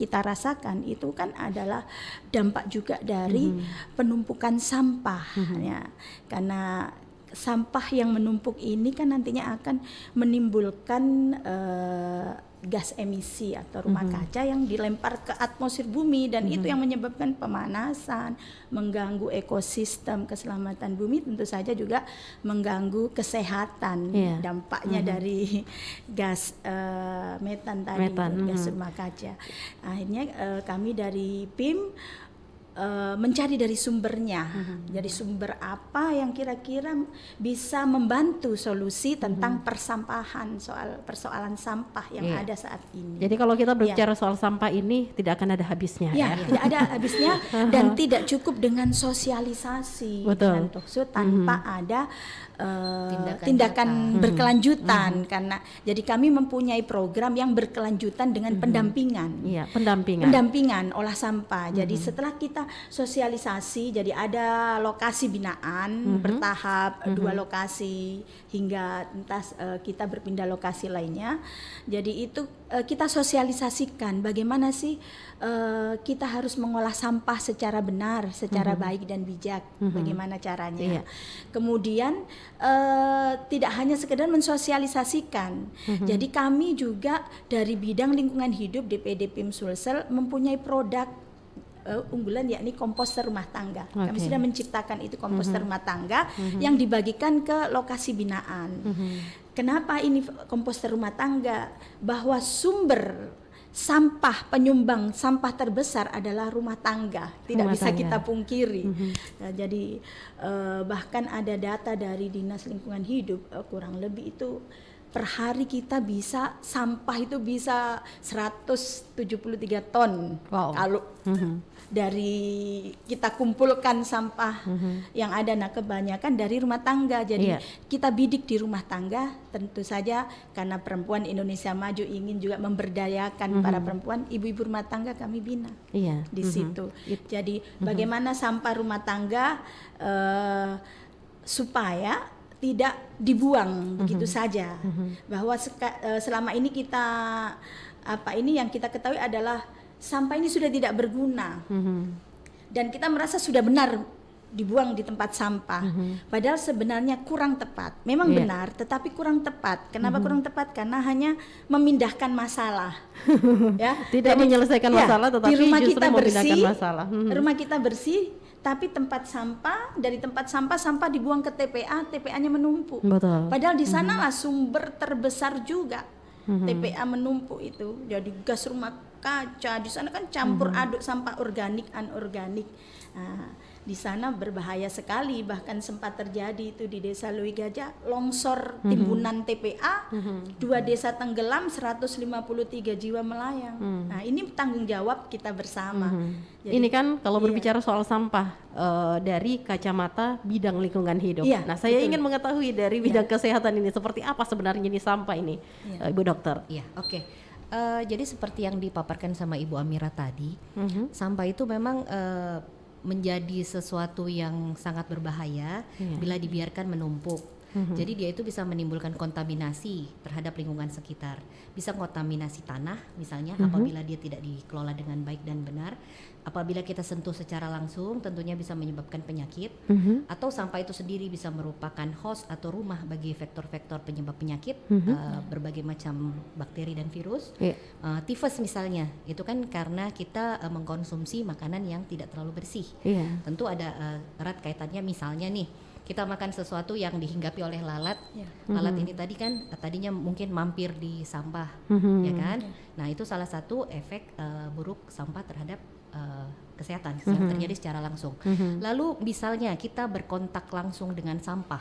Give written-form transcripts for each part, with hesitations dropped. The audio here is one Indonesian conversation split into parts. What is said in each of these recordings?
kita rasakan itu kan adalah dampak juga dari penumpukan sampah ya. Karena sampah yang menumpuk ini kan nantinya akan menimbulkan gas emisi atau rumah kaca yang dilempar ke atmosfer bumi, dan itu yang menyebabkan pemanasan, mengganggu ekosistem, keselamatan bumi, tentu saja juga mengganggu kesehatan. Dampaknya dari gas metan tadi, gas rumah kaca. Akhirnya kami dari PIM mencari dari sumbernya, dari sumber apa yang kira-kira bisa membantu solusi tentang persampahan, persoalan sampah yang ada saat ini. Jadi kalau kita berbicara soal sampah ini tidak akan ada habisnya, tidak ada habisnya dan tidak cukup dengan sosialisasi, dengan talkshow tanpa ada tindakan berkelanjutan. Karena jadi kami mempunyai program yang berkelanjutan dengan pendampingan, pendampingan olah sampah. Jadi setelah kita sosialisasi, jadi ada lokasi binaan bertahap, 2 lokasi hingga entah kita berpindah lokasi lainnya. Jadi itu kita sosialisasikan bagaimana sih kita harus mengolah sampah secara benar, secara baik dan bijak, bagaimana caranya. Kemudian tidak hanya sekedar mensosialisasikan. Jadi kami juga dari bidang lingkungan hidup DPD PIM Sulsel mempunyai produk unggulan, yakni komposter rumah tangga. Kami sudah menciptakan itu komposter rumah tangga yang dibagikan ke lokasi binaan. Kenapa ini komposter rumah tangga? Bahwa sumber sampah, penyumbang sampah terbesar adalah rumah tangga, tidak bisa kita pungkiri. Nah, jadi bahkan ada data dari Dinas Lingkungan Hidup, kurang lebih itu per hari kita bisa sampah itu bisa 173 ton. Kalau dari kita kumpulkan sampah yang ada, nah kebanyakan dari rumah tangga. Jadi kita bidik di rumah tangga, tentu saja karena perempuan Indonesia Maju ingin juga memberdayakan para perempuan, ibu-ibu rumah tangga kami bina di situ. Jadi bagaimana sampah rumah tangga supaya tidak dibuang begitu saja. Bahwa selama ini kita yang kita ketahui adalah sampah ini sudah tidak berguna, dan kita merasa sudah benar dibuang di tempat sampah. Padahal sebenarnya kurang tepat. Memang benar, tetapi kurang tepat. Kenapa kurang tepat? Karena hanya memindahkan masalah. Tidak menyelesaikan masalah, tetapi di rumah justru kita memindahkan bersih, masalah. Rumah kita bersih, tapi tempat sampah dibuang ke TPA-nya menumpuk. Padahal di sanalah sumber terbesar juga. TPA menumpuk itu. Jadi gas rumah kaca di sana kan campur aduk sampah organik anorganik. Nah, di sana berbahaya sekali, bahkan sempat terjadi itu di Desa Lui Gajah, longsor timbunan TPA, 2 desa tenggelam, 153 jiwa melayang. Nah, ini tanggung jawab kita bersama. Jadi, ini kan kalau berbicara soal sampah dari kacamata bidang lingkungan hidup. Nah, saya ingin mengetahui dari bidang kesehatan ini seperti apa sebenarnya ini sampah ini, Ibu Dokter. Jadi seperti yang dipaparkan sama Ibu Amira tadi, sampah itu memang menjadi sesuatu yang sangat berbahaya bila dibiarkan menumpuk. Jadi dia itu bisa menimbulkan kontaminasi terhadap lingkungan sekitar. Bisa kontaminasi tanah misalnya apabila dia tidak dikelola dengan baik dan benar. Apabila kita sentuh secara langsung tentunya bisa menyebabkan penyakit. Atau sampah itu sendiri bisa merupakan host atau rumah bagi vektor-vektor penyebab penyakit, berbagai macam bakteri dan virus. Tifus misalnya, itu kan karena kita mengkonsumsi makanan yang tidak terlalu bersih. Tentu ada erat kaitannya, misalnya nih kita makan sesuatu yang dihinggapi oleh lalat. Lalat ini tadi kan tadinya mungkin mampir di sampah, ya kan? Nah, itu salah satu efek buruk sampah terhadap kesehatan yang terjadi secara langsung. Lalu misalnya kita berkontak langsung dengan sampah,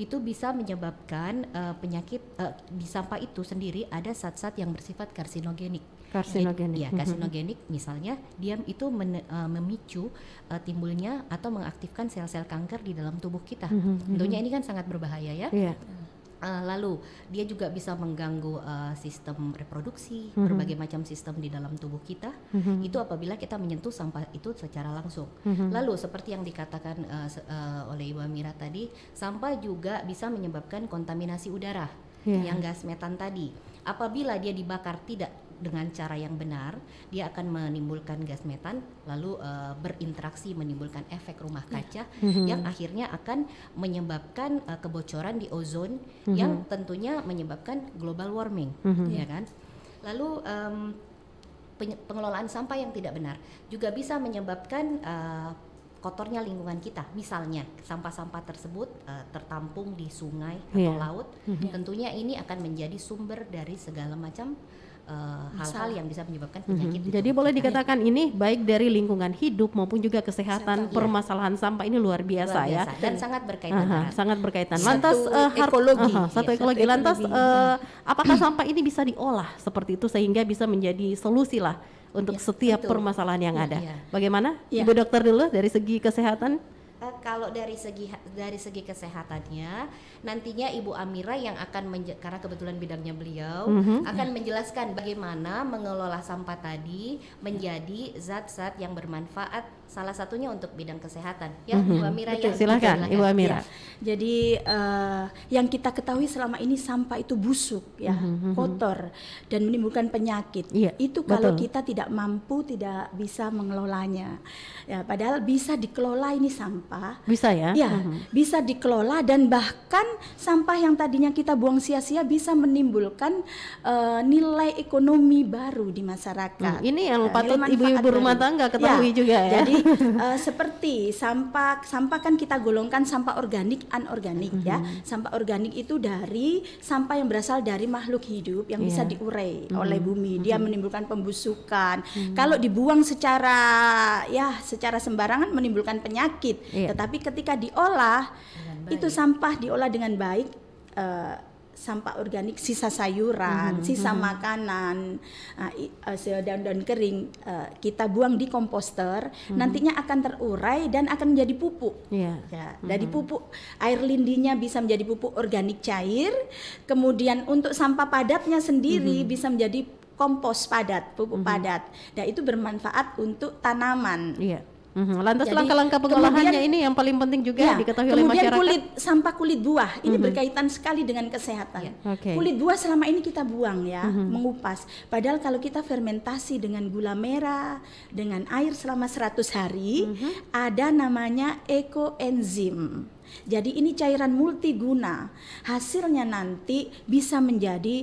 itu bisa menyebabkan penyakit. Di sampah itu sendiri ada zat-zat yang bersifat karsinogenik. Karsinogenik misalnya dia itu memicu timbulnya atau mengaktifkan sel-sel kanker di dalam tubuh kita. Tentunya ini kan sangat berbahaya ya. Lalu dia juga bisa mengganggu sistem reproduksi, berbagai macam sistem di dalam tubuh kita. Itu apabila kita menyentuh sampah itu secara langsung. Lalu seperti yang dikatakan oleh Ibu Amira tadi, sampah juga bisa menyebabkan kontaminasi udara, yang gas metan tadi. Apabila dia dibakar tidak dengan cara yang benar, dia akan menimbulkan gas metan, lalu berinteraksi menimbulkan efek rumah kaca yang akhirnya akan menyebabkan kebocoran di ozon yang tentunya menyebabkan global warming, ya kan? Lalu pengelolaan sampah yang tidak benar juga bisa menyebabkan kotornya lingkungan kita. Misalnya sampah-sampah tersebut tertampung di sungai atau laut, tentunya ini akan menjadi sumber dari segala macam hal-hal yang bisa menyebabkan penyakit. Jadi boleh dikatakan ini baik dari lingkungan hidup maupun juga kesehatan, permasalahan sampah ini luar biasa ya. Dan sangat berkaitan. Sangat berkaitan. Lantas ekologi. Lantas apakah sampah ini bisa diolah seperti itu sehingga bisa menjadi solusi lah untuk setiap permasalahan yang ada. Bagaimana? Ibu dokter dulu dari segi kesehatan. Kalau dari segi kesehatannya, nantinya Ibu Amira yang akan karena kebetulan bidangnya beliau akan menjelaskan bagaimana mengelola sampah tadi menjadi zat-zat yang bermanfaat, salah satunya untuk bidang kesehatan. Ya, Ibu Amira. Silakan, Ibu Amira. Ya. Jadi yang kita ketahui selama ini sampah itu busuk, ya, kotor dan menimbulkan penyakit. Itu kalau kita tidak mampu, tidak bisa mengelolanya. Ya, padahal bisa dikelola ini sampah. Bisa ya? Ya, bisa dikelola dan bahkan sampah yang tadinya kita buang sia-sia bisa menimbulkan nilai ekonomi baru di masyarakat. Ini yang patut ibu-ibu rumah tangga ketahui juga ya. Jadi seperti sampah kan kita golongkan sampah organik, anorganik ya. Sampah organik itu dari sampah yang berasal dari makhluk hidup yang bisa diurai oleh bumi. Dia menimbulkan pembusukan. Kalau dibuang secara sembarangan menimbulkan penyakit. Tetapi ketika diolah, itu sampah diolah dengan baik, sampah organik, sisa sayuran, sisa makanan, daun-daun kering, kita buang di komposter, nantinya akan terurai dan akan menjadi pupuk. Ya, dari pupuk, air lindinya bisa menjadi pupuk organik cair, kemudian untuk sampah padatnya sendiri bisa menjadi kompos padat, pupuk padat. Dan itu bermanfaat untuk tanaman. Lantas langkah-langkah pengolahannya ini yang paling penting juga diketahui oleh masyarakat. Kemudian sampah kulit buah ini berkaitan sekali dengan kesehatan. Kulit buah selama ini kita buang ya, mengupas. Padahal kalau kita fermentasi dengan gula merah, dengan air selama 100 hari, ada namanya ekoenzim. Jadi ini cairan multiguna. Hasilnya nanti bisa menjadi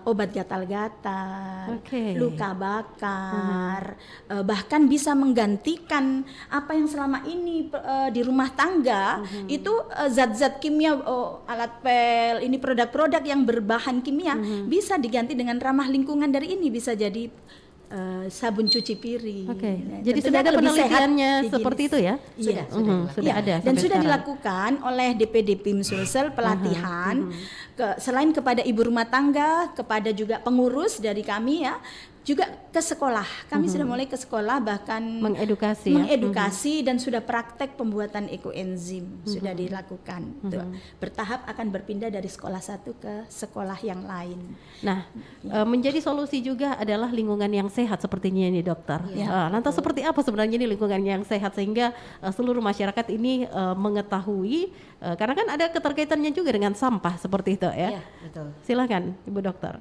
obat gatal-gatal, luka bakar, bahkan bisa menggantikan apa yang selama ini di rumah tangga itu zat-zat kimia, alat pel, ini produk-produk yang berbahan kimia bisa diganti dengan ramah lingkungan. Dari ini bisa jadi sabun cuci piring. Jadi sudah ada penelitiannya seperti itu ya? Sudah ada. Dan sudah dilakukan oleh DPD PIM Sulsel pelatihan selain kepada ibu rumah tangga, kepada juga pengurus dari kami ya, juga ke sekolah. Kami sudah mulai ke sekolah, bahkan mengedukasi dan sudah praktek pembuatan ekoenzim sudah dilakukan. Bertahap akan berpindah dari sekolah satu ke sekolah yang lain. Nah, menjadi solusi juga adalah lingkungan yang sehat sepertinya ini dokter. Lantas seperti apa sebenarnya ini lingkungan yang sehat sehingga seluruh masyarakat ini mengetahui, karena kan ada keterkaitannya juga dengan sampah seperti itu ya. Betul. Silakan Ibu Dokter.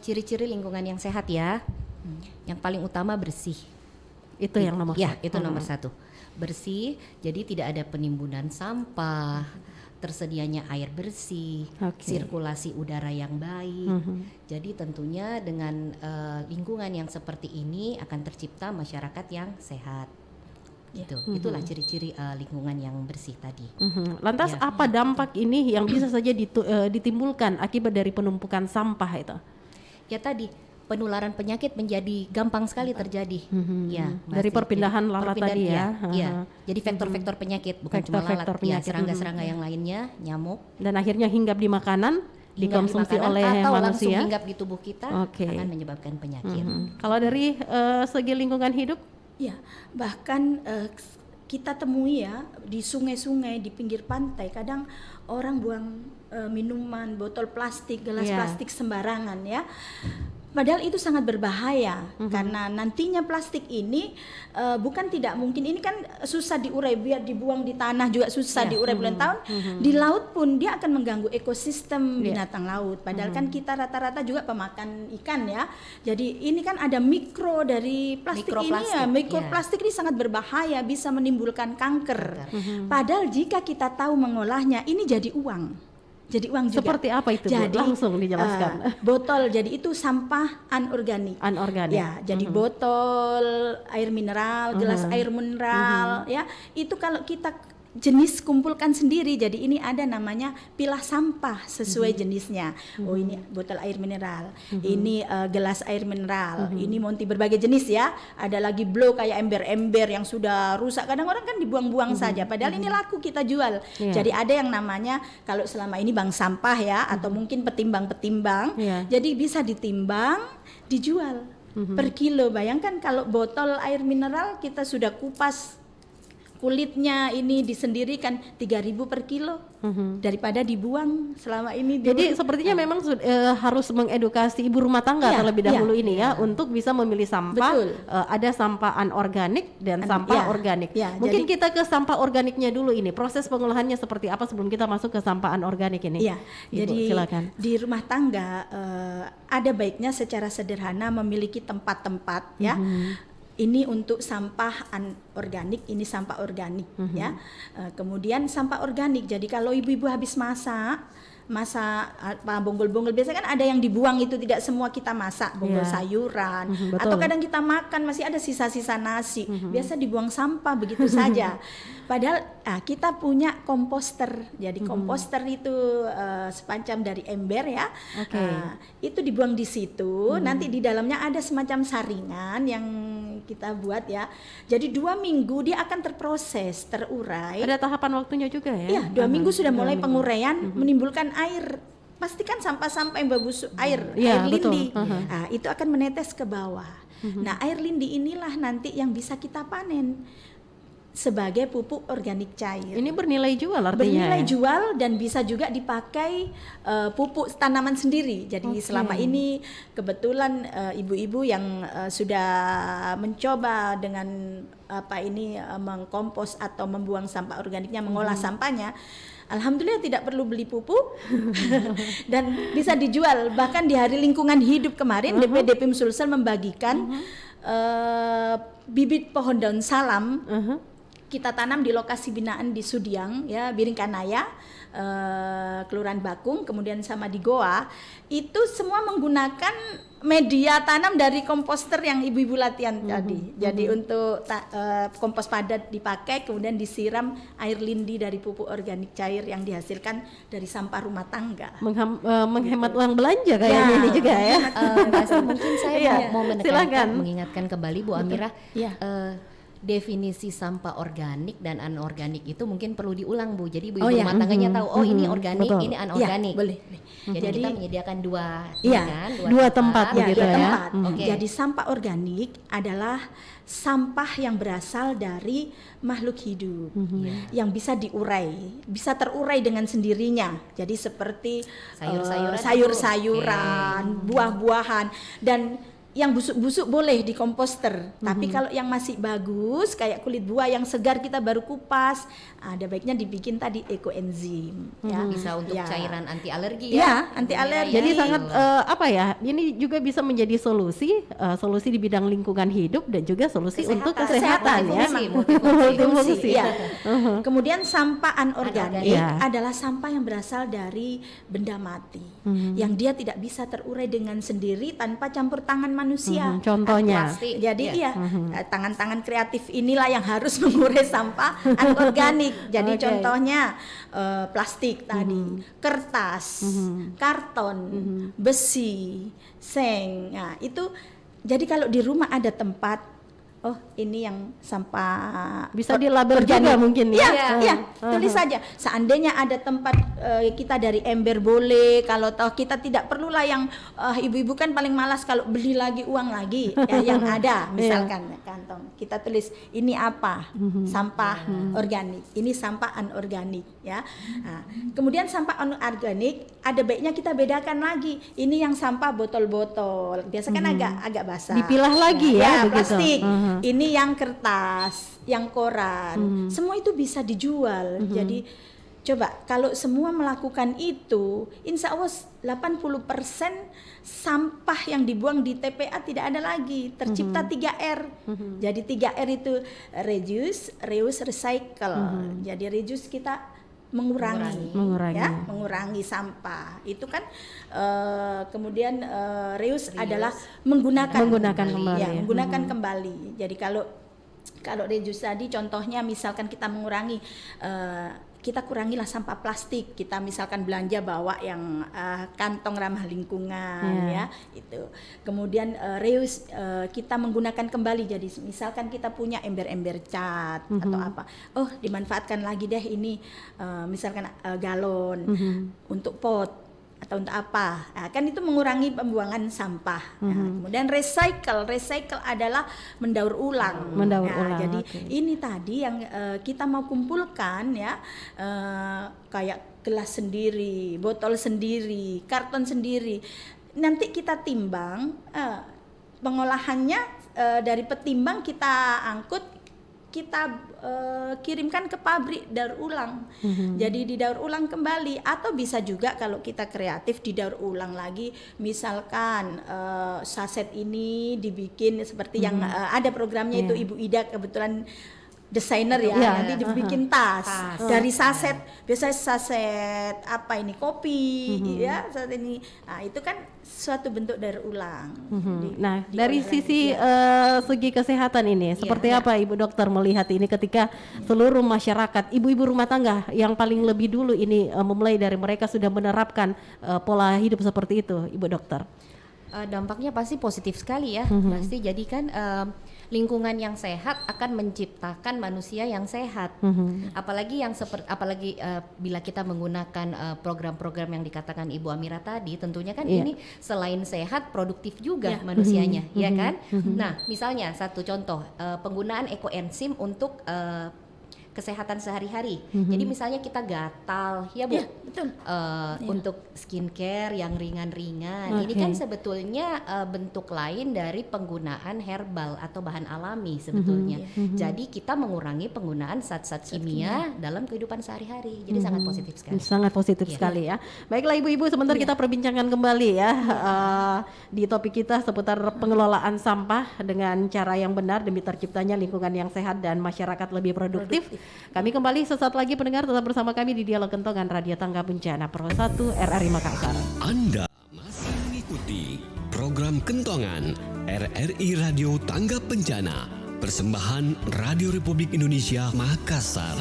Ciri-ciri lingkungan yang sehat ya. Yang paling utama bersih. Itu yang nomor satu. Itu nomor satu. Bersih, jadi tidak ada penimbunan sampah, tersedianya air bersih, sirkulasi udara yang baik. Jadi tentunya dengan lingkungan yang seperti ini akan tercipta masyarakat yang sehat. Itulah ciri-ciri lingkungan yang bersih tadi. Lantas apa dampak ini yang bisa saja ditimbulkan akibat dari penumpukan sampah itu? Ya tadi penularan penyakit menjadi gampang sekali terjadi. Dari perpindahan lalat tadi ya. Jadi faktor-faktor penyakit bukan cuma lalat, serangga-serangga yang lainnya, nyamuk. Dan akhirnya hinggap di makanan, dikonsumsi oleh atau manusia, langsung hinggap di tubuh kita, akan menyebabkan penyakit. Kalau dari segi lingkungan hidup? Ya, bahkan kita temui ya di sungai-sungai, di pinggir pantai, kadang orang buang minuman, botol plastik, gelas plastik sembarangan ya. Padahal itu sangat berbahaya karena nantinya plastik ini bukan tidak mungkin, ini kan susah diurai, biar dibuang di tanah juga susah diurai bulan tahun. Di laut pun dia akan mengganggu ekosistem binatang laut. Padahal kan kita rata-rata juga pemakan ikan ya. Jadi ini kan ada mikro dari plastik ini ya, mikroplastik ini sangat berbahaya, bisa menimbulkan kanker. Padahal jika kita tahu mengolahnya, ini jadi uang. Jadi uang juga. Seperti apa itu? Jadi, langsung dijelaskan. Botol, jadi itu sampah anorganik. Anorganik. Ya, jadi botol air mineral, gelas air mineral, ya itu kalau kita jenis kumpulkan sendiri, jadi ini ada namanya pilah sampah sesuai jenisnya. Oh ini botol air mineral, ini gelas air mineral, ini monti berbagai jenis ya. Ada lagi blow kayak ember-ember yang sudah rusak, kadang orang kan dibuang-buang saja. Padahal ini laku kita jual. Jadi ada yang namanya kalau selama ini bank sampah ya, atau mungkin petimbang-petimbang. Jadi bisa ditimbang, dijual per kilo. Bayangkan kalau botol air mineral kita sudah kupas kulitnya ini disendirikan 3.000 per kilo daripada dibuang selama ini. Jadi sepertinya memang harus mengedukasi ibu rumah tangga terlebih dahulu ini ya untuk bisa memilih sampah. Ada sampah anorganik dan sampah organik. Mungkin jadi, kita ke sampah organiknya dulu ini. Proses pengolahannya seperti apa sebelum kita masuk ke sampah anorganik ini? Ibu, jadi silakan. Di rumah tangga ada baiknya secara sederhana memiliki tempat-tempat ya. Ini untuk sampah anorganik, ini sampah organik ya. Kemudian sampah organik. Jadi kalau ibu-ibu habis masak apa bonggol-bonggol, biasanya kan ada yang dibuang, itu tidak semua kita masak, bonggol sayuran atau kadang kita makan masih ada sisa-sisa nasi, biasa dibuang sampah begitu saja. Padahal kita punya komposter. Jadi komposter itu semacam dari ember ya. Itu dibuang di situ. Nanti di dalamnya ada semacam saringan yang kita buat ya. Jadi 2 minggu dia akan terproses, terurai. Ada tahapan waktunya juga ya? Iya, 2 minggu sudah mulai penguraian, menimbulkan air. Pastikan sampah-sampah yang bagus, air lindi. Itu akan menetes ke bawah. Nah, air lindi inilah nanti yang bisa kita panen sebagai pupuk organik cair. Ini bernilai jual artinya. Bernilai jual dan bisa juga dipakai pupuk tanaman sendiri. Jadi selama ini kebetulan ibu-ibu yang sudah mencoba dengan mengkompos atau membuang sampah organiknya, mengolah sampahnya, alhamdulillah tidak perlu beli pupuk dan bisa dijual. Bahkan di Hari Lingkungan Hidup kemarin DPD PIM Sulsel membagikan bibit pohon daun salam. Kita tanam di lokasi binaan di Sudiang ya, Biringkanaya, Kelurahan Bakung, kemudian sama di Goa. Itu semua menggunakan media tanam dari komposter yang ibu-ibu latihan tadi. Jadi untuk kompos padat dipakai, kemudian disiram air lindi dari pupuk organik cair yang dihasilkan dari sampah rumah tangga. Menghemat uang belanja kayaknya ini juga ya. Mungkin saya mau menekankan, mengingatkan kembali Bu Amirah. Definisi sampah organik dan anorganik itu mungkin perlu diulang Bu. Jadi ibu rumah tangganya tahu ini organik, ini anorganik. Boleh. Jadi kita menyediakan dua tempat begitu ya. Jadi sampah organik adalah sampah yang berasal dari makhluk hidup yang bisa diurai, bisa terurai dengan sendirinya. Jadi seperti sayur-sayuran, buah-buahan, dan yang busuk-busuk boleh di komposter, tapi kalau yang masih bagus kayak kulit buah yang segar kita baru kupas, ada baiknya dibikin tadi ekoenzim. Bisa untuk cairan anti alergi anti alergi. Jadi sangat ini juga bisa menjadi solusi di bidang lingkungan hidup dan juga solusi untuk kesehatan ya. Multifungsi. Kemudian sampah anorganik adalah sampah yang berasal dari benda mati, yang dia tidak bisa terurai dengan sendiri tanpa campur tangan manusia. Contohnya. Jadi tangan-tangan kreatif inilah yang harus mengurai sampah anorganik. Jadi contohnya plastik tadi, kertas, karton, besi, seng. Nah, itu jadi kalau di rumah ada tempat oh ini yang sampah bisa dilabel juga mungkin ya. Iya, tulis saja. Seandainya ada tempat kita dari ember boleh, kalau tahu kita tidak perlulah yang ibu-ibu kan paling malas kalau beli lagi uang lagi ya, yang ada misalkan kantong. Kita tulis ini apa? Sampah organik. Ini sampah anorganik ya. Nah, kemudian sampah anorganik ada baiknya kita bedakan lagi. Ini yang sampah botol-botol. Biasa kan agak basah. Dipilah lagi ya begitu. Plastik. Ini yang kertas, yang koran, semua itu bisa dijual. Jadi coba kalau semua melakukan itu, insya Allah 80% sampah yang dibuang di TPA tidak ada lagi. Tercipta 3R. Jadi 3R itu reduce, reuse, recycle. Jadi reduce kita mengurangi sampah itu kan, kemudian reuse adalah menggunakan kembali ya, menggunakan kembali. Jadi kalau reuse tadi contohnya misalkan kita mengurangi, kita kurangilah sampah plastik, kita misalkan belanja bawa yang kantong ramah lingkungan ya itu. Kemudian reuse, kita menggunakan kembali, jadi misalkan kita punya ember-ember cat atau apa, oh dimanfaatkan lagi deh ini, misalkan galon untuk pot atau untuk apa, nah, kan itu mengurangi pembuangan sampah. Nah, kemudian recycle adalah mendaur ulang. Jadi ini tadi yang kita mau kumpulkan ya, kayak gelas sendiri, botol sendiri, karton sendiri. Nanti kita timbang, pengolahannya dari petimbang kita angkut, kita kirimkan ke pabrik daur ulang. Jadi didaur ulang kembali, atau bisa juga kalau kita kreatif didaur ulang lagi. Misalkan saset ini dibikin seperti yang ada programnya itu Ibu Ida kebetulan desainer ya, nanti dibikin tas dari saset, biasanya saset apa ini kopi ya, saat ini, nah itu kan suatu bentuk daur ulang. Nah dari sisi segi kesehatan ini seperti apa Ibu Dokter melihat ini ketika seluruh masyarakat, ibu-ibu rumah tangga yang paling lebih dulu ini memulai dari mereka sudah menerapkan pola hidup seperti itu, Ibu Dokter? Dampaknya pasti positif sekali ya, pasti jadikan lingkungan yang sehat akan menciptakan manusia yang sehat. Apalagi bila kita menggunakan program-program yang dikatakan Ibu Amira tadi, tentunya kan ini selain sehat produktif juga manusianya, ya kan? Nah, misalnya satu contoh, penggunaan ekoenzim untuk kesehatan sehari-hari. Jadi misalnya kita gatal, ya Bu, betul. Untuk skincare yang ringan-ringan, ini kan sebetulnya bentuk lain dari penggunaan herbal atau bahan alami sebetulnya. Jadi kita mengurangi penggunaan zat-zat kimia dalam kehidupan sehari-hari. Jadi sangat positif sekali. Sangat positif sekali ya. Baiklah ibu-ibu, sebentar kita perbincangkan kembali ya di topik kita seputar pengelolaan sampah dengan cara yang benar demi terciptanya lingkungan yang sehat dan masyarakat lebih produktif. Kami kembali sesaat lagi, pendengar tetap bersama kami di Dialog Kentongan Radio Tangga Bencana Pro 1 RRI Makassar. Anda masih mengikuti program Kentongan RRI Radio Tangga Bencana, persembahan Radio Republik Indonesia Makassar.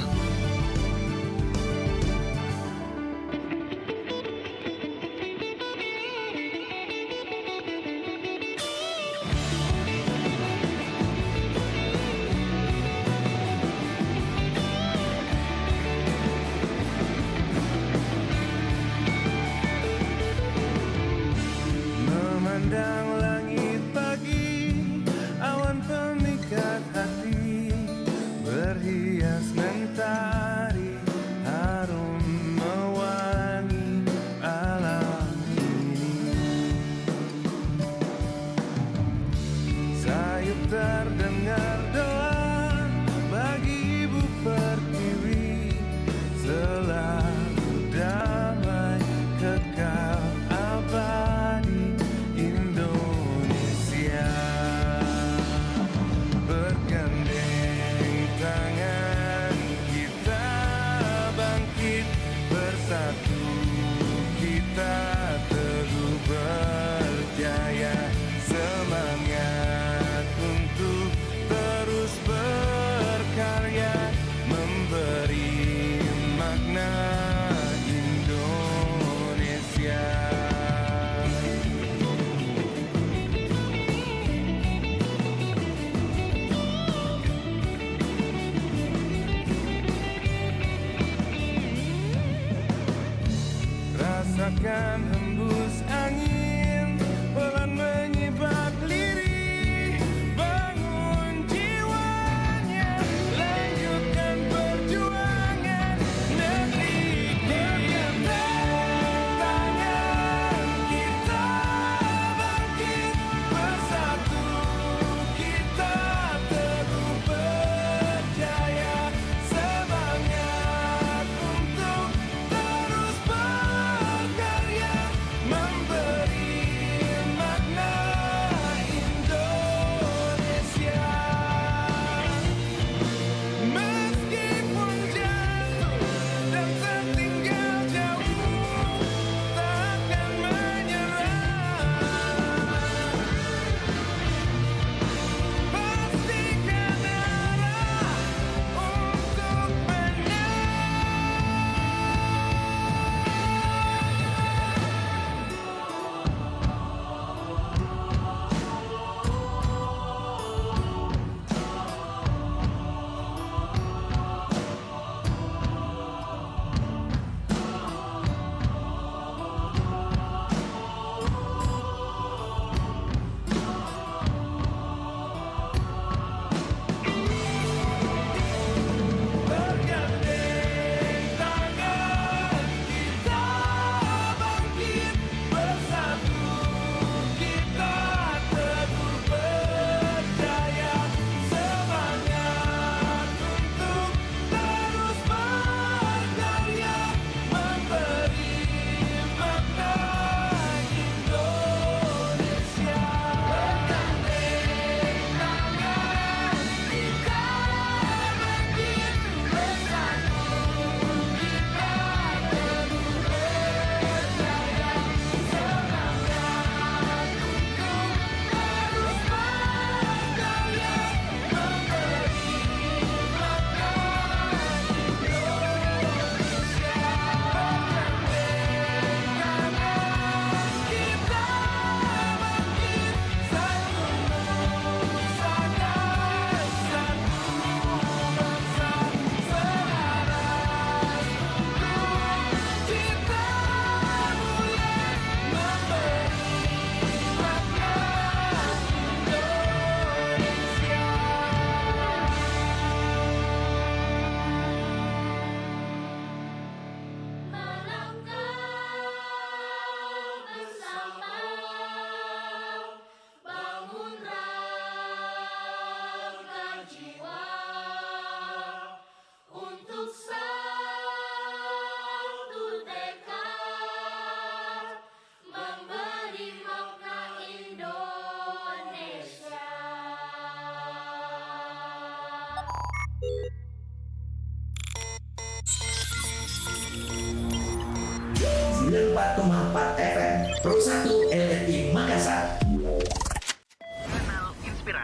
Semangat untuk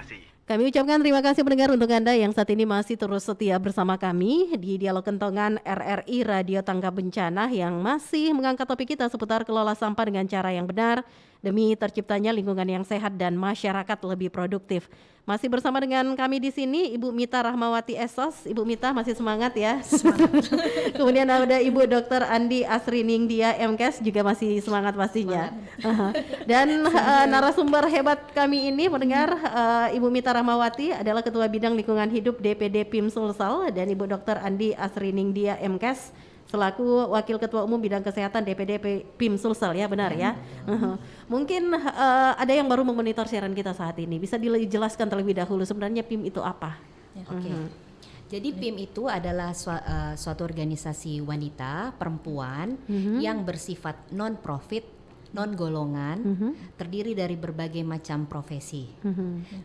kasih. Kami ucapkan terima kasih pendengar untuk Anda yang saat ini masih terus setia bersama kami di Dialog Kentongan RRI Radio Tangga Bencana yang masih mengangkat topik kita seputar kelola sampah dengan cara yang benar demi terciptanya lingkungan yang sehat dan masyarakat lebih produktif. Masih bersama dengan kami di sini Ibu Mita Rahmawati Esos. Ibu Mita masih semangat ya? Semangat. Kemudian ada Ibu Dr. Andi Asriningdia MKes juga masih semangat pastinya. Dan narasumber hebat kami ini mendengar Ibu Mita Rahmawati adalah Ketua Bidang Lingkungan Hidup DPD PIM Sulsel dan Ibu Dr. Andi Asriningdia MKes selaku Wakil Ketua Umum Bidang Kesehatan DPD PIM Sulsel ya, benar ya? Mungkin ada yang baru memonitor siaran kita saat ini, bisa dijelaskan terlebih dahulu sebenarnya PIM itu apa? Oke. Jadi PIM itu adalah suatu organisasi wanita perempuan yang bersifat non-profit, non-golongan, terdiri dari berbagai macam profesi.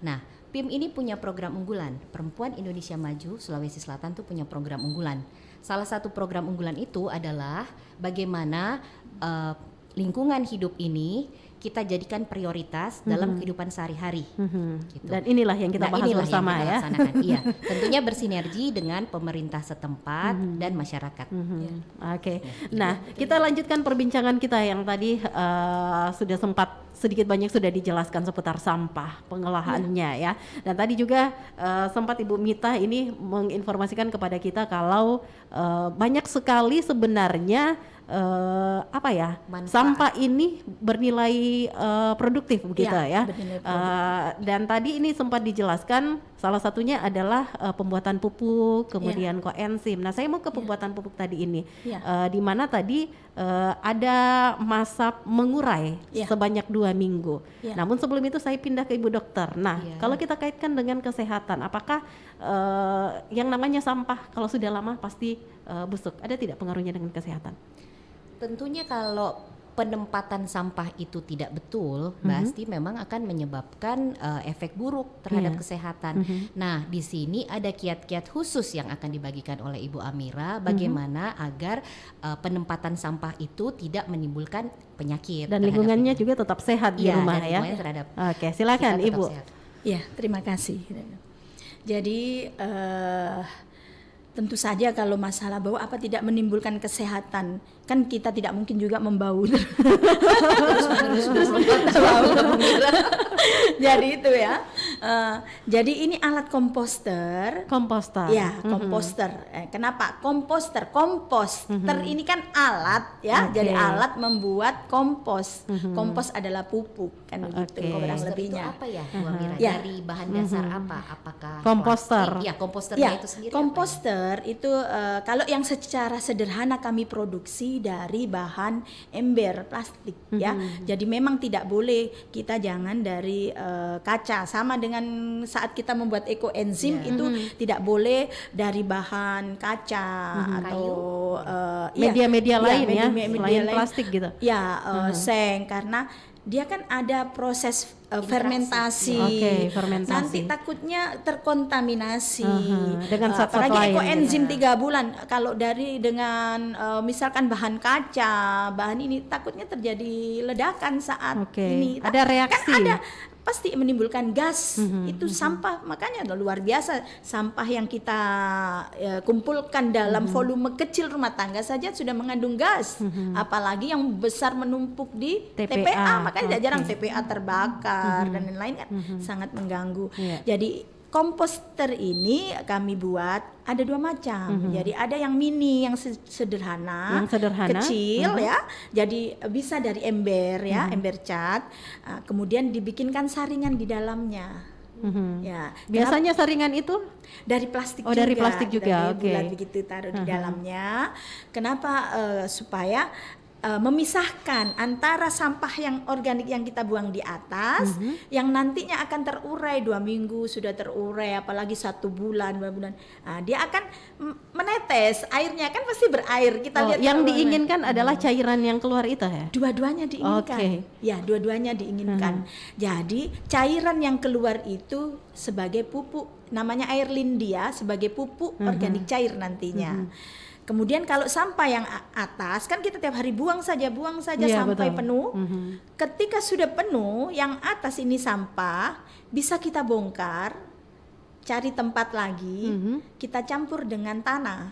Nah, PIM ini punya program unggulan. Perempuan Indonesia Maju Sulawesi Selatan tuh punya program unggulan. Salah satu program unggulan itu adalah bagaimana lingkungan hidup ini kita jadikan prioritas dalam kehidupan sehari-hari. Gitu. Dan inilah yang kita bahas bersama ya. Iya, tentunya bersinergi dengan pemerintah setempat dan masyarakat. Oke. Nah, kita lanjutkan perbincangan kita yang tadi sudah sempat sedikit banyak sudah dijelaskan seputar sampah pengolahannya ya. Dan tadi juga sempat Ibu Mita ini menginformasikan kepada kita kalau banyak sekali sebenarnya sampah ini bernilai produktif begitu ya. Dan tadi ini sempat dijelaskan salah satunya adalah pembuatan pupuk, kemudian koenzim. Nah, saya mau ke pembuatan pupuk tadi ini, di mana tadi ada masa mengurai sebanyak 2 minggu. Namun sebelum itu saya pindah ke Ibu Dokter. Nah, kalau kita kaitkan dengan kesehatan, apakah yang namanya sampah kalau sudah lama pasti busuk? Ada tidak pengaruhnya dengan kesehatan? Tentunya kalau penempatan sampah itu tidak betul, pasti memang akan menyebabkan efek buruk terhadap kesehatan. Nah, di sini ada kiat-kiat khusus yang akan dibagikan oleh Ibu Amira bagaimana agar penempatan sampah itu tidak menimbulkan penyakit dan lingkungannya juga tetap sehat di rumah ya. Oke, silakan Ibu. Ya, terima kasih. Jadi tentu saja kalau masalah bau apa tidak menimbulkan kesehatan, kan kita tidak mungkin juga membau terus bau. Jadi itu ya. Jadi ini alat komposter. Ya, komposter. Kenapa komposter? Komposter ini kan alat ya. Jadi alat membuat kompos. Kompos adalah pupuk kan begitu kurang lebihnya. Itu apa ya, Bu Amira? Dari bahan dasar apa? Apakah komposter? Ya, komposternya itu sendiri. Komposter itu kalau yang secara sederhana kami produksi dari bahan ember plastik ya. Jadi memang tidak boleh kita jangan dari kaca, sama dengan saat kita membuat ekoenzim itu tidak boleh dari bahan kaca atau media-media lain ya, selain plastik gitu. Ya, seng, karena dia kan ada proses fermentasi. Fermentasi. Nanti takutnya terkontaminasi dengan zat-zat lain. Apalagi ekoenzim 3 bulan. Kalau dengan misalkan bahan kaca, bahan ini takutnya terjadi ledakan saat ini. Ada reaksi. Kan ada pasti menimbulkan gas. Itu sampah, makanya luar biasa sampah yang kita kumpulkan dalam volume kecil rumah tangga saja sudah mengandung gas. Apalagi yang besar menumpuk di TPA. Makanya tidak jarang TPA terbakar dan lain-lain kan sangat mengganggu. Jadi komposter ini kami buat ada 2 macam. Jadi ada yang mini, yang sederhana, kecil ya. Jadi bisa dari ember ya, ember cat. Kemudian dibikinkan saringan di dalamnya. Ya, biasanya saringan itu dari plastik juga. Dari plastik juga. Dari bulat begitu taruh di dalamnya. Kenapa? Supaya memisahkan antara sampah yang organik yang kita buang di atas yang nantinya akan terurai 2 minggu sudah terurai, apalagi 1 bulan 2 bulan, dia akan menetes, airnya kan pasti berair. Kita lihat yang diinginkan adalah cairan yang keluar itu ya. Dua-duanya diinginkan. Ya, dua-duanya diinginkan. Jadi cairan yang keluar itu sebagai pupuk, namanya air lindia, sebagai pupuk organik cair nantinya. Kemudian kalau sampah yang atas kan kita tiap hari buang saja sampai penuh. Ketika sudah penuh, yang atas ini sampah bisa kita bongkar, cari tempat lagi, kita campur dengan tanah.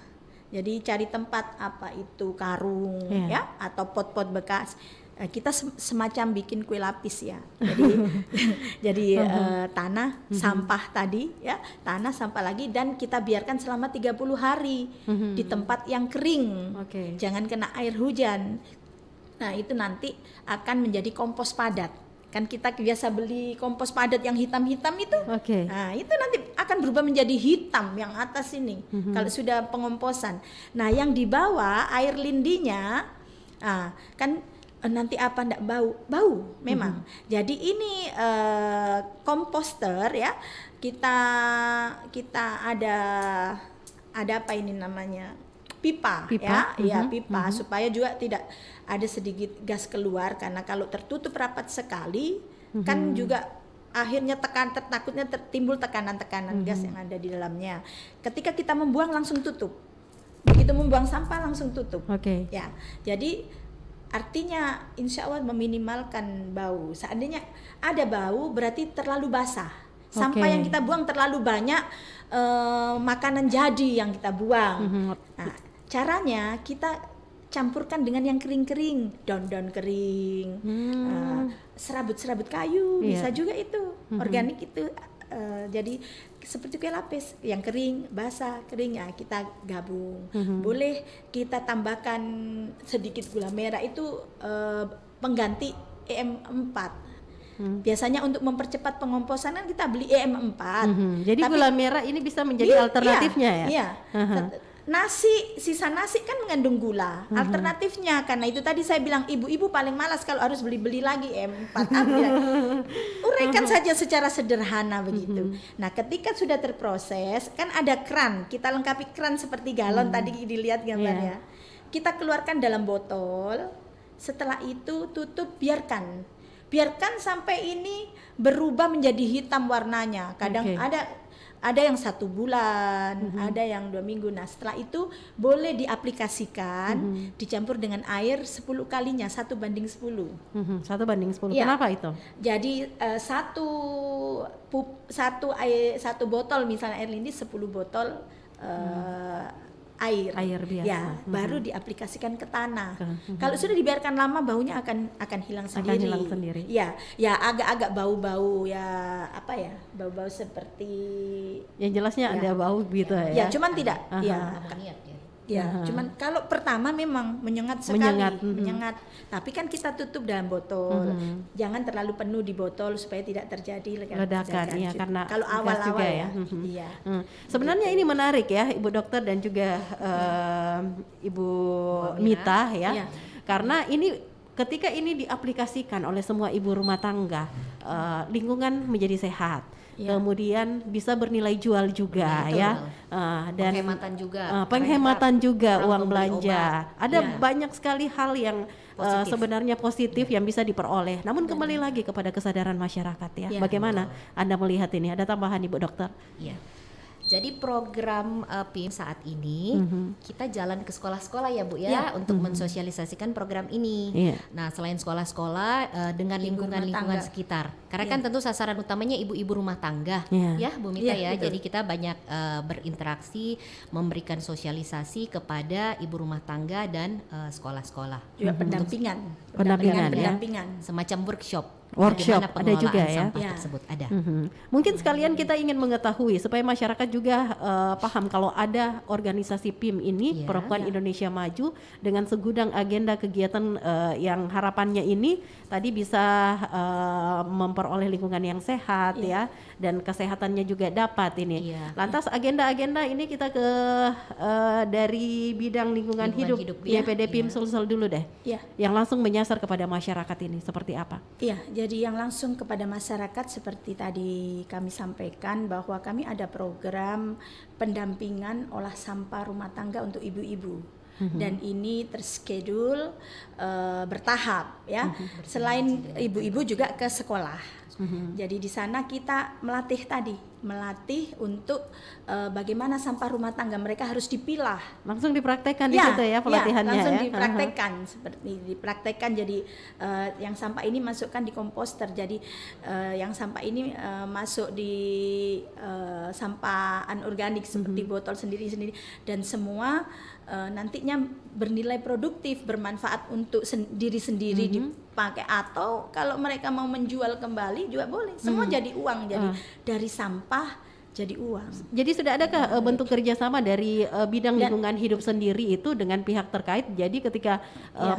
Jadi cari tempat apa itu karung ya atau pot-pot bekas. Kita semacam bikin kue lapis ya. Jadi tanah, sampah tadi ya, tanah, sampah lagi, dan kita biarkan selama 30 hari di tempat yang kering. Jangan kena air hujan. Nah, itu nanti akan menjadi kompos padat. Kan kita biasa beli kompos padat yang hitam-hitam itu. Nah, itu nanti akan berubah menjadi hitam yang atas ini. Kalau sudah pengomposan. Nah, yang di bawah air lindinya kan nanti apa enggak bau memang. Jadi ini komposter ya, kita ada apa ini namanya, pipa. Ya pipa, supaya juga tidak ada sedikit gas keluar, karena kalau tertutup rapat sekali kan juga akhirnya takutnya timbul tekanan gas yang ada di dalamnya. Ketika kita membuang langsung tutup, begitu membuang sampah langsung tutup. Ya, jadi artinya insya Allah meminimalkan bau. Seandainya ada bau berarti terlalu basah. Sampah yang kita buang terlalu banyak, makanan jadi yang kita buang. Nah, caranya kita campurkan dengan yang kering-kering, daun-daun kering, serabut-serabut kayu, bisa juga itu, organik itu. Jadi seperti kue lapis yang kering, basah, kering ya kita gabung. Boleh kita tambahkan sedikit gula merah, itu pengganti EM4. Biasanya untuk mempercepat pengomposan kan kita beli EM4. Jadi gula merah ini bisa menjadi alternatifnya ya? Sisa nasi kan mengandung gula. Alternatifnya, karena itu tadi saya bilang ibu-ibu paling malas kalau harus beli lagi EM4. Uraikan saja secara sederhana begitu. Nah, ketika sudah terproses kan ada keran, kita lengkapi keran seperti galon tadi dilihat gambarnya. Kita keluarkan dalam botol. Setelah itu tutup, biarkan sampai ini berubah menjadi hitam warnanya. Kadang ada yang 1 bulan, ada yang 2 minggu. Nah, setelah itu boleh diaplikasikan, dicampur dengan air 10 kalinya, 1:10. 1:10. Kenapa itu? Jadi satu botol misalnya air lindi, 10 botol air biasa. Ya, baru diaplikasikan ke tanah. Kalau sudah dibiarkan lama, baunya akan hilang sendiri. Ya agak-agak bau-bau ya, apa ya? Bau-bau seperti, yang jelasnya ada bau gitu ya. Ya, cuman tidak. Cuman kalau pertama memang menyengat sekali, menyengat. Tapi kan kita tutup dalam botol. Jangan terlalu penuh di botol supaya tidak terjadi ledakan. Iya, karena kalau awal-awal ya. Sebenarnya ini menarik ya, Ibu Dokter dan juga Ibu Mita ya. Karena ini ketika ini diaplikasikan oleh semua ibu rumah tangga, lingkungan menjadi sehat. Kemudian bisa bernilai jual juga dan penghematan juga uang belanja. Ada banyak sekali hal yang sebenarnya positif yang bisa diperoleh. Namun kembali lagi kepada kesadaran masyarakat ya. Bagaimana Anda melihat ini? Ada tambahan Ibu Dokter? Jadi program PIM saat ini kita jalan ke sekolah-sekolah ya Bu ya, untuk mensosialisasikan program ini. Nah, selain sekolah-sekolah dengan lingkungan-lingkungan sekitar. Karena kan tentu sasaran utamanya ibu-ibu rumah tangga ya Bu Mita ya. Betul. Jadi kita banyak berinteraksi, memberikan sosialisasi kepada ibu rumah tangga dan sekolah-sekolah. Juga pendampingan. Semacam workshop ada juga ya. Tersebut ada. Mungkin sekalian kita ingin mengetahui supaya masyarakat juga paham kalau ada organisasi PIM ini, Perempuan Indonesia Maju, dengan segudang agenda kegiatan yang harapannya ini tadi bisa memperoleh lingkungan yang sehat ya, dan kesehatannya juga dapat ini. Lantas agenda-agenda ini kita ke dari bidang lingkungan hidup YPD PIM Sulsel dulu deh. Yang langsung menyasar kepada masyarakat ini seperti apa? Jadi yang langsung kepada masyarakat seperti tadi kami sampaikan bahwa kami ada program pendampingan olah sampah rumah tangga untuk ibu-ibu. Dan ini terschedule bertahap ya. Selain ibu-ibu juga ke sekolah. Jadi di sana kita melatih melatih untuk bagaimana sampah rumah tangga mereka harus dipilah. Langsung dipraktekkan di situ ya pelatihannya langsung ya. dipraktekkan seperti dipraktekkan. Jadi yang sampah ini masukkan di komposter. Jadi yang sampah ini masuk di sampah anorganik seperti botol sendiri-sendiri, dan semua nantinya bernilai produktif, bermanfaat untuk diri sendiri dipakai, atau kalau mereka mau menjual kembali juga boleh. Semua jadi uang. Jadi dari sampah jadi uang. Jadi sudah adakah bentuk kerjasama dari bidang lingkungan hidup sendiri itu dengan pihak terkait? Jadi ketika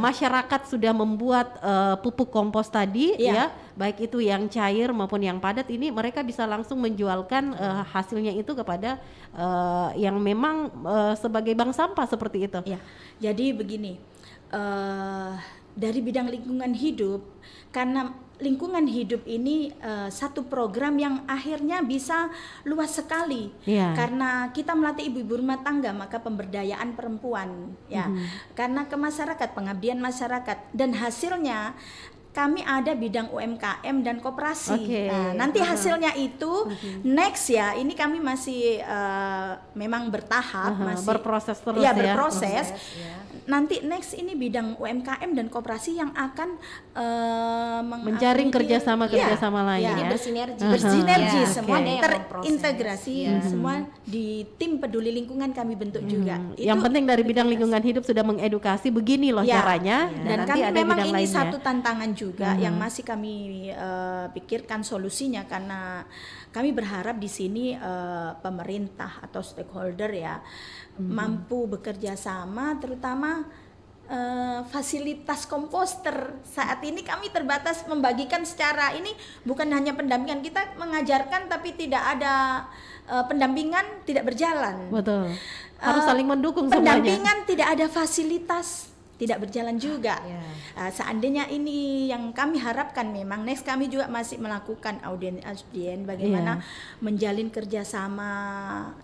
masyarakat sudah membuat pupuk kompos tadi, ya baik itu yang cair maupun yang padat, ini mereka bisa langsung menjualkan hasilnya itu kepada yang memang sebagai bank sampah seperti itu. Ya. Jadi begini, dari bidang lingkungan hidup, karena lingkungan hidup ini satu program yang akhirnya bisa luas sekali, karena kita melatih ibu-ibu rumah tangga, maka pemberdayaan perempuan, karena ke masyarakat, pengabdian masyarakat, dan hasilnya kami ada bidang UMKM dan koperasi. Nah, nanti hasilnya itu next ya, ini kami masih memang bertahap, masih berproses terus berproses. Nanti next ini bidang UMKM dan koperasi yang akan menjaring kerjasama lain ya. Bersinergi, semua terintegrasi, semua di tim peduli lingkungan kami bentuk juga. Yang penting dari bidang lingkungan hidup sudah mengedukasi begini loh caranya, dan kami memang ini satu tantangan juga yang masih kami pikirkan solusinya, karena kami berharap di sini pemerintah atau stakeholder ya mampu bekerja sama, terutama fasilitas komposter. Saat ini kami terbatas membagikan secara ini, bukan hanya pendampingan, kita mengajarkan tapi tidak ada pendampingan, tidak berjalan. Betul. Harus saling mendukung pendampingan semuanya. Tidak ada fasilitas, tidak berjalan juga. Seandainya ini yang kami harapkan, memang next kami juga masih melakukan audien bagaimana menjalin kerjasama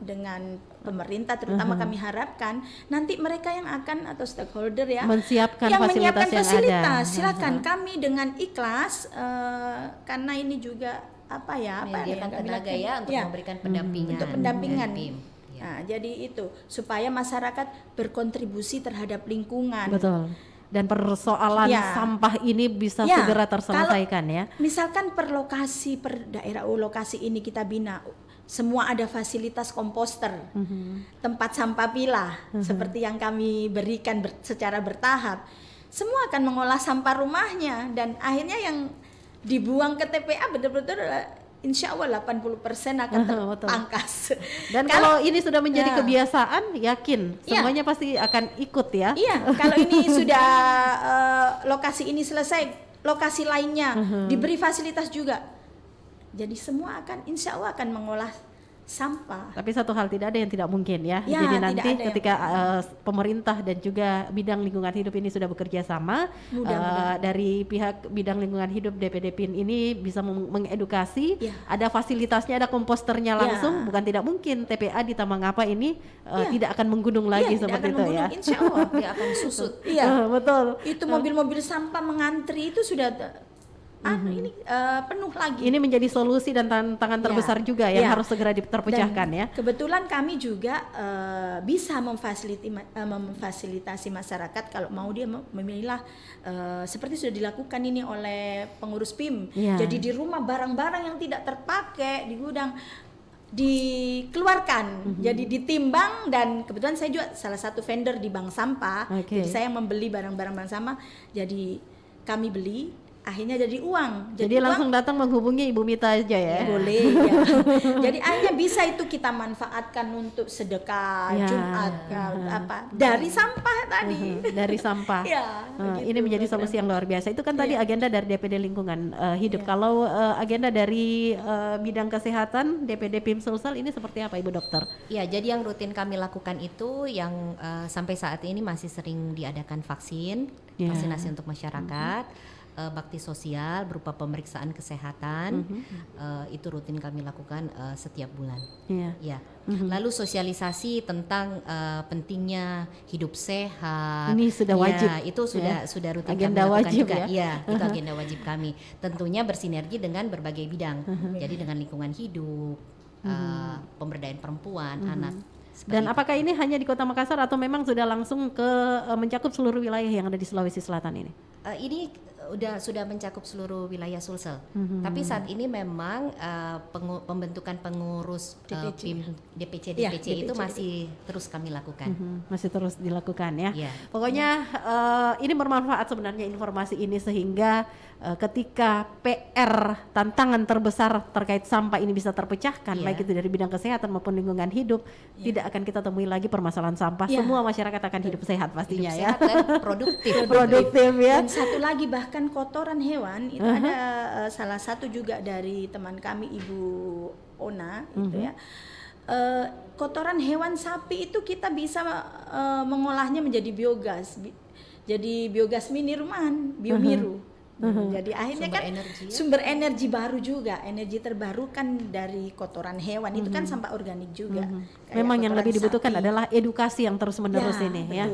dengan pemerintah, terutama kami harapkan nanti mereka yang akan atau stakeholder menyiapkan yang fasilitas menyiapkan yang fasilitas ada. Silakan kami dengan ikhlas, karena ini juga menyediakan tenaga untuk memberikan pendampingan. Untuk pendampingan. Nah, jadi itu supaya masyarakat berkontribusi terhadap lingkungan. Betul. Dan persoalan sampah ini bisa segera terselesaikan ya. Misalkan per lokasi, per daerah lokasi ini kita bina, semua ada fasilitas komposter, tempat sampah pilah, seperti yang kami berikan secara bertahap. Semua akan mengolah sampah rumahnya, dan akhirnya yang dibuang ke TPA betul-betul insya Allah 80% akan terpangkas. Dan kalau ini sudah menjadi kebiasaan, yakin semuanya pasti akan ikut ya. Iya, kalau ini sudah lokasi ini selesai, lokasi lainnya diberi fasilitas juga. Jadi semua akan insya Allah akan mengolah sampah. Tapi satu hal tidak ada yang tidak mungkin ya. Jadi nanti ketika pemerintah dan juga bidang lingkungan hidup ini sudah bekerja sama, dari pihak bidang lingkungan hidup DPD PIN ini bisa mengedukasi, ada fasilitasnya, ada komposternya langsung, bukan tidak mungkin TPA di Taman Ngapa ini tidak akan menggunung lagi seperti itu ya. Insya Allah dia akan susut. Betul. Itu mobil-mobil sampah mengantri itu sudah ini penuh lagi. Ini menjadi solusi dan tantangan terbesar juga yang harus segera terpecahkan ya. Kebetulan kami juga bisa memfasilitasi masyarakat kalau mau dia memilah seperti sudah dilakukan ini oleh pengurus PIM. Jadi di rumah barang-barang yang tidak terpakai di gudang dikeluarkan, jadi ditimbang, dan kebetulan saya juga salah satu vendor di bank sampah. Jadi saya membeli barang-barang bank sampah, jadi kami beli. Akhirnya jadi uang. Jadi langsung datang menghubungi Ibu Mita aja ya. Boleh ya. Jadi akhirnya bisa itu kita manfaatkan untuk sedekah Jumat dari sampah tadi. Dari sampah. Ini menjadi solusi yang luar biasa. Itu kan tadi agenda dari DPD Lingkungan Hidup. Kalau agenda dari bidang kesehatan DPD PIM Sulsel ini seperti apa Ibu Dokter? Ya, jadi yang rutin kami lakukan itu yang sampai saat ini masih sering diadakan vaksinasi untuk masyarakat. Bakti sosial berupa pemeriksaan kesehatan, itu rutin kami lakukan setiap bulan. Lalu sosialisasi tentang pentingnya hidup sehat. Ini sudah wajib. Itu sudah rutin agenda kami lakukan wajib juga. Ya. Itu agenda wajib kami. Tentunya bersinergi dengan berbagai bidang. Jadi dengan lingkungan hidup, pemberdayaan perempuan, anak. Dan apakah ini hanya di Kota Makassar atau memang sudah langsung ke mencakup seluruh wilayah yang ada di Sulawesi Selatan ini? Ini sudah mencakup seluruh wilayah Sulsel. Tapi saat ini memang pembentukan pengurus DPC itu masih terus kami lakukan. Masih terus dilakukan ya. Yeah. Pokoknya ini bermanfaat sebenarnya informasi ini sehingga ketika PR tantangan terbesar terkait sampah ini bisa terpecahkan, baik itu dari bidang kesehatan maupun lingkungan hidup, tidak akan kita temui lagi permasalahan sampah. Semua masyarakat akan hidup sehat pastinya, hidup sehat dan produktif ya. Dan satu lagi bahkan kotoran hewan itu ada salah satu juga dari teman kami Ibu Ona itu ya. Kotoran hewan sapi itu kita bisa mengolahnya menjadi biogas. Jadi biogas mini rumahan, biomiru. Jadi akhirnya sumber energi baru juga, energi terbarukan dari kotoran hewan itu kan sampah organik juga. Memang yang lebih dibutuhkan adalah edukasi yang terus menerus ini betul, ya.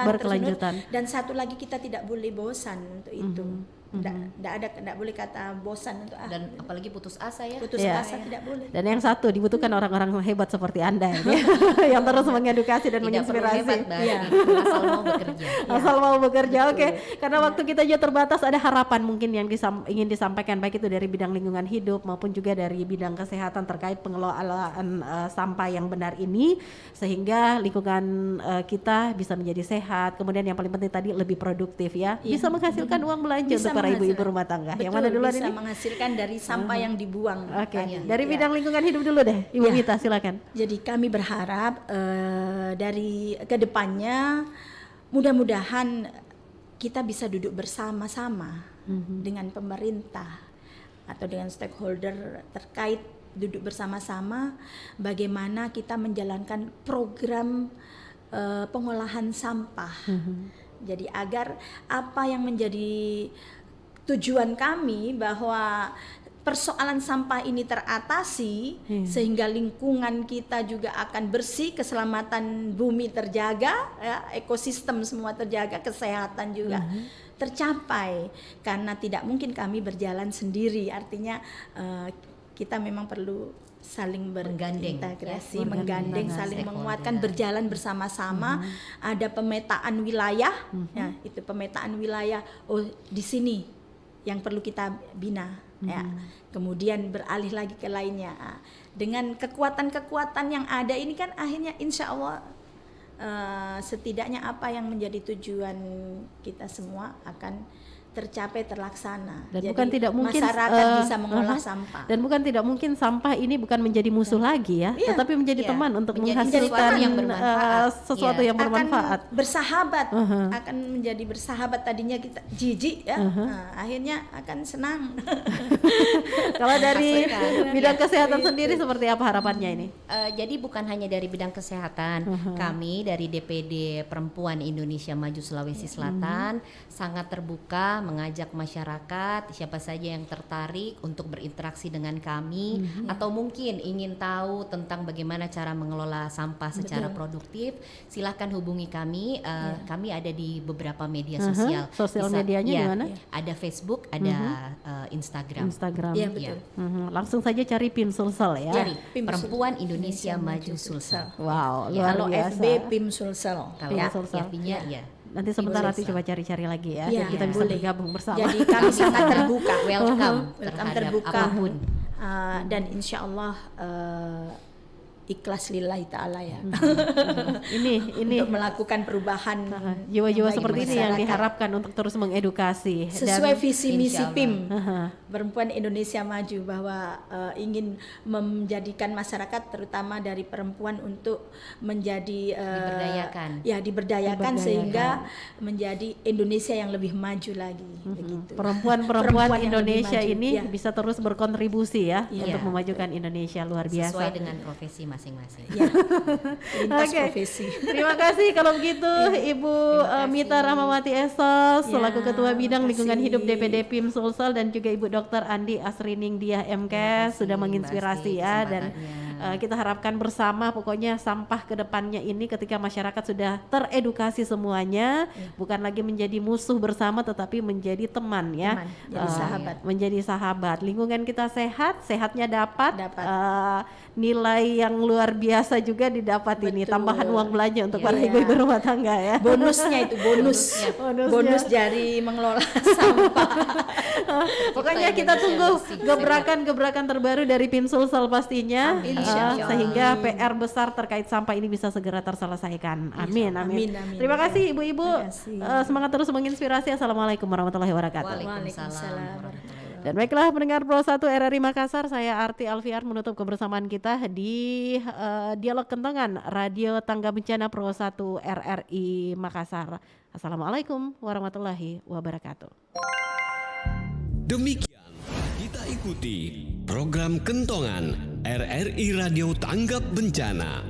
Berkelanjutan. Dan satu lagi kita tidak boleh bosan untuk itu. Tidak boleh kata bosan untuk dan apalagi putus asa ya. Putus asa tidak boleh. Dan yang satu dibutuhkan orang-orang hebat seperti Anda ini yang terus mengedukasi dan menginspirasi. Asal mau bekerja. Asal mau bekerja. Oke. Karena waktu kita juga terbatas, ada harapan mungkin yang ingin disampaikan baik itu dari bidang lingkungan hidup maupun juga dari bidang kesehatan terkait pengelolaan sampah yang benar ini sehingga lingkungan kita bisa menjadi sehat. Kemudian yang paling penting tadi lebih produktif ya. Bisa menghasilkan uang belanja untuk para ibu-ibu rumah tangga. Betul, yang mana duluan bisa ini? menghasilkan dari sampah yang dibuang. Oke. Dari bidang lingkungan hidup dulu deh, Ibu Mita, silakan. Jadi kami berharap dari kedepannya mudah-mudahan kita bisa duduk bersama-sama dengan pemerintah atau dengan stakeholder terkait, duduk bersama-sama bagaimana kita menjalankan program pengolahan sampah. Jadi agar apa yang menjadi tujuan kami bahwa persoalan sampah ini teratasi sehingga lingkungan kita juga akan bersih, keselamatan bumi terjaga, ya, ekosistem semua terjaga, kesehatan juga tercapai. Karena tidak mungkin kami berjalan sendiri, artinya kita memang perlu saling berintegrasi, menggandeng, saling menguatkan, berjalan bersama-sama. Ada pemetaan wilayah, ya, itu pemetaan wilayah. Oh, di sini yang perlu kita bina, ya. Kemudian beralih lagi ke lainnya. Dengan kekuatan-kekuatan yang ada ini kan akhirnya insya Allah setidaknya apa yang menjadi tujuan kita semua akan tercapai, terlaksana. Dan jadi bukan tidak mungkin masyarakat bisa mengolah sampah. Dan bukan tidak mungkin sampah ini bukan menjadi musuh lagi ya, tetapi menjadi teman untuk menghasilkan sesuatu yang bermanfaat. Akan bersahabat, akan menjadi bersahabat. Tadinya kita jijik ya, akhirnya akan senang. Kalau dari bidang kesehatan sendiri seperti apa harapannya ini? Jadi bukan hanya dari bidang kesehatan, kami dari DPD Perempuan Indonesia Maju Sulawesi Selatan sangat terbuka mengajak masyarakat siapa saja yang tertarik untuk berinteraksi dengan kami atau mungkin ingin tahu tentang bagaimana cara mengelola sampah secara produktif, silahkan hubungi kami. Kami ada di beberapa media sosial. Sosial medianya di mana? Ada Facebook, ada Instagram. Iya, betul. Langsung saja cari PIM Sulsel ya. Cari Perempuan Indonesia Maju Sulsel. Wow, luar biasa. Kalau FB PIM Sulsel. Kalau FB-nya ya. Nanti sebentar nanti coba cari-cari lagi ya, ya kita bisa bergabung bersama. Jadi kami sangat terbuka, welcome terbuka, apapun. Dan insya Allah ikhlas lillahi ta'ala ya. Ini untuk melakukan perubahan jiwa-jiwa seperti ini yang diharapkan untuk terus mengedukasi sesuai visi misi PIM Perempuan Indonesia Maju, bahwa ingin menjadikan masyarakat terutama dari perempuan untuk menjadi diberdayakan sehingga menjadi Indonesia yang lebih maju lagi. Begitu. Perempuan Indonesia ini bisa terus berkontribusi ya untuk memajukan Indonesia, luar biasa sesuai dengan profesi masing-masing. Ya, lintas profesi. Terima kasih kalau begitu Ibu Mita Rahmawati Esos selaku Ketua Bidang Lingkungan Hidup DPD PIM Sulsel dan juga Ibu Dr. Andi Asrining Diah MKes sudah menginspirasi ya, dan Kita harapkan bersama pokoknya sampah ke depannya ini ketika masyarakat sudah teredukasi semuanya, bukan lagi menjadi musuh bersama tetapi menjadi teman ya. Jadi sahabat. Menjadi sahabat. Lingkungan kita sehat, sehatnya dapat. Nilai yang luar biasa juga didapat. Betul. Ini tambahan uang belanja untuk para ibu-ibu rumah tangga ya. Bonusnya itu bonus dari mengelola sampah. Pokoknya kita tunggu gebrakan terbaru dari Pim Sulsel pastinya, sehingga PR besar terkait sampah ini bisa segera terselesaikan. Amin. Terima kasih ibu-ibu, semangat terus menginspirasi. Assalamualaikum warahmatullahi wabarakatuh. Waalaikumsalam. Dan baiklah pendengar Pro 1 RRI Makassar, saya Arti Alfiar menutup kebersamaan kita di Dialog Kentongan Radio Tangga Bencana Pro 1 RRI Makassar. Assalamualaikum warahmatullahi wabarakatuh. Demikian kita ikuti program Kentongan RRI Radio Tanggap Bencana.